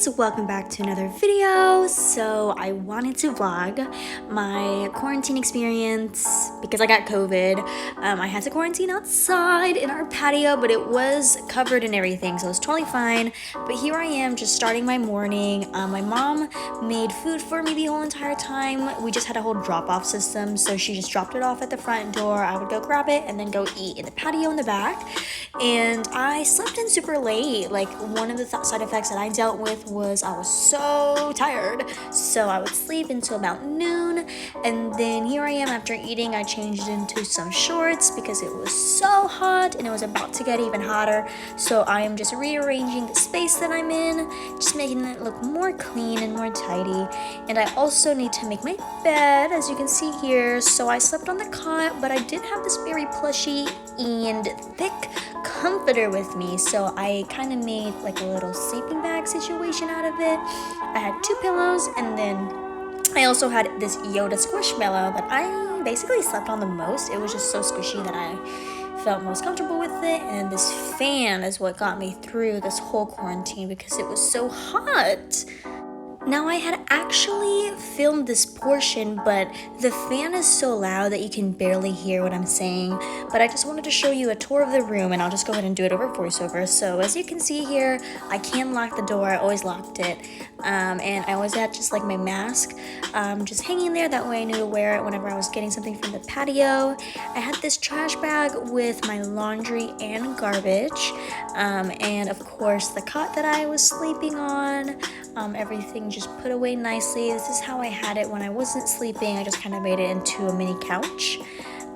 guys, welcome back to another video. So I wanted to vlog my quarantine experience because I got COVID. I had to quarantine outside in our patio, but it was covered and everything, so it was totally fine. But here I am just starting my morning. My mom made food for me the whole entire time. We just had a whole drop-off system, so she just dropped it off at the front door. I would go grab it and then go eat in the patio in the back. And I slept in super late. Like, one of the side effects that I dealt with was I was so tired, so I would sleep until about noon, and then here I am after eating. I changed into some shorts because it was so hot and it was about to get even hotter, so I am just rearranging the space that I'm in, just making it look more clean and more tidy. And I also need to make my bed, as you can see here. So I slept on the cot, but I did have this very plushy and thick comforter with me, so I kind of made like a little sleeping bag situation out of it. I had 2 pillows, and then I also had this Yoda squishmallow that I basically slept on the most. It was just so squishy that I felt most comfortable with it. And this fan is what got me through this whole quarantine because it was so hot. Now, I had actually filmed this portion, but the fan is so loud that you can barely hear what I'm saying. But I just wanted to show you a tour of the room, and I'll just go ahead and do it over voiceover. So as you can see here, I can lock the door. I always locked it. And I always had just like my mask just hanging there. That way I knew to wear it whenever I was getting something from the patio. I had this trash bag with my laundry and garbage. And of course the cot that I was sleeping on. Everything just put away nicely. This is how I had it when I wasn't sleeping. I just kind of made it into a mini couch.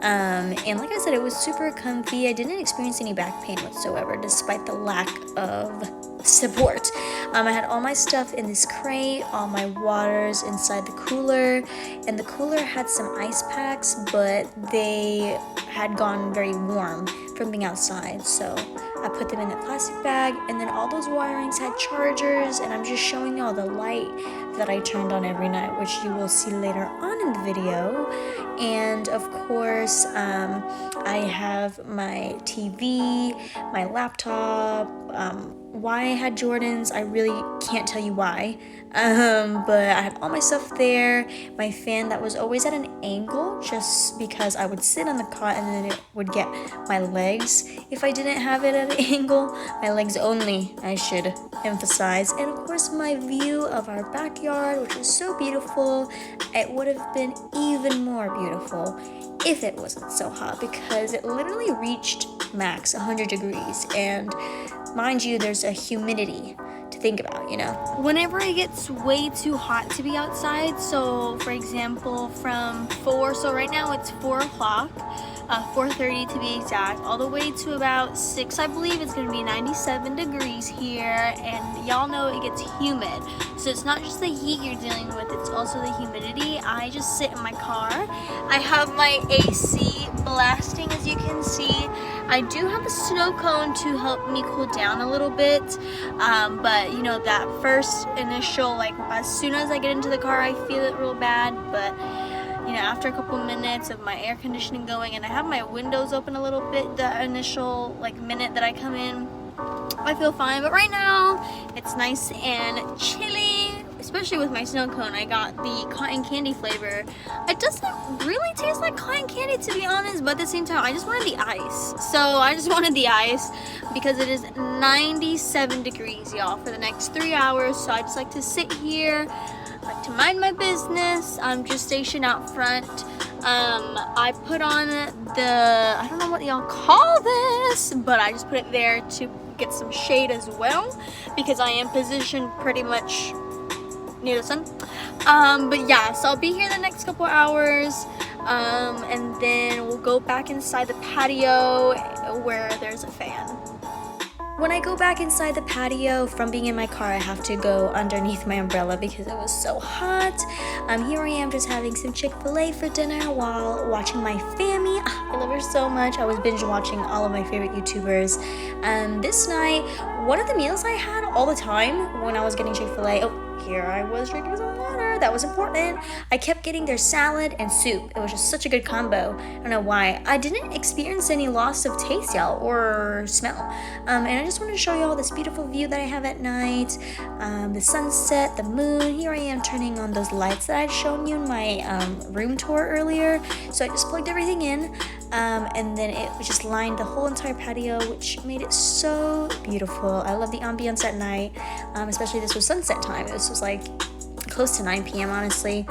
And like I said, it was super comfy. I didn't experience any back pain whatsoever, despite the lack of support. I had all my stuff in this crate, all my waters inside the cooler, and the cooler had some ice packs, but they had gone very warm from being outside, so I put them in the plastic bag. And then all those wirings had chargers, and I'm just showing y'all the light that I turned on every night, which you will see later on in the video. And of course, I have my TV, my laptop. Why I had Jordans, I really can't tell you why, but I had all my stuff there. My fan that was always at an angle, just because I would sit on the cot and then it would get my legs if I didn't have it at an angle. My legs only, I should emphasize. And of course, my view of our backyard, which was so beautiful. It would have been even more beautiful if it wasn't so hot, because it literally reached max 100 degrees, and mind you, there's a humidity to think about, you know. Whenever it gets way too hot to be outside, so for example from 4, so right now it's 4 o'clock, 4:30 to be exact, all the way to about 6, I believe it's gonna be 97 degrees here, and y'all know it gets humid. So it's not just the heat you're dealing with, it's also the humidity. I just sit in my car. I have my AC blasting, as you can see. I do have a snow cone to help me cool down a little bit, but you know, that first initial, like as soon as I get into the car, I feel it real bad. But you know, after a couple minutes of my air conditioning going, and I have my windows open a little bit, the initial like minute that I come in, I feel fine. But right now it's nice and chilly, especially with my snow cone. I got the cotton candy flavor. It doesn't really taste like cotton candy, to be honest, but at the same time I just wanted the ice. So I just wanted the ice because it is 97 degrees, y'all, for the next 3 hours. So I just like to sit here, like to mind my business. I'm just stationed out front. I put on the, I don't know what y'all call this, but I just put it there to get some shade as well, because I am positioned pretty much near the sun. But yeah, so I'll be here the next couple hours, and then we'll go back inside the patio where there's a fan. When I go back inside the patio from being in my car, I have to go underneath my umbrella because it was so hot. Here I am just having some Chick-fil-A for dinner while watching my family. I love her so much. I was binge watching all of my favorite YouTubers. This night, one of the meals I had all the time when I was getting Chick-fil-A, oh, here I was drinking some water. That was important. I kept getting their salad and soup. It was just such a good combo. I don't know why. I didn't experience any loss of taste, y'all, or smell. And I just wanted to show you all this beautiful view that I have at night. The sunset, the moon. Here I am turning on those lights that I'd shown you in my room tour earlier. So I just plugged everything in. And then it just lined the whole entire patio, which made it so beautiful. I love the ambience at night, especially this was sunset time. This was like close to 9 p.m. honestly,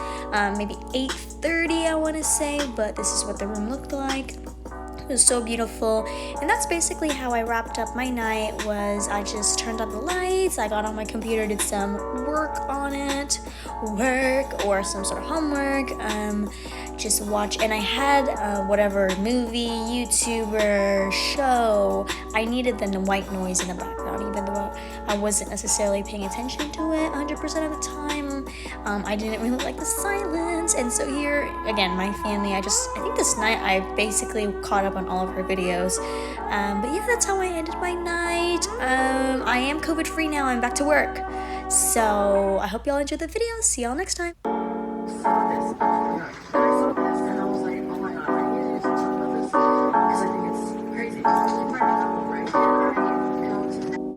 maybe 8:30 I want to say, but this is what the room looked like. It was so beautiful, and that's basically how I wrapped up my night. Was I just turned on the lights, I got on my computer, did some work on it, or some sort of homework, just watch, and I had whatever movie, YouTuber, show. I needed the white noise in the background, even though I wasn't necessarily paying attention to it 100% of the time. I didn't really like the silence, and so here, again, my family, I think this night I basically caught up on all of her videos. But yeah, that's how I ended my night. I am COVID free now, I'm back to work. So I hope y'all enjoyed the video. See y'all next time.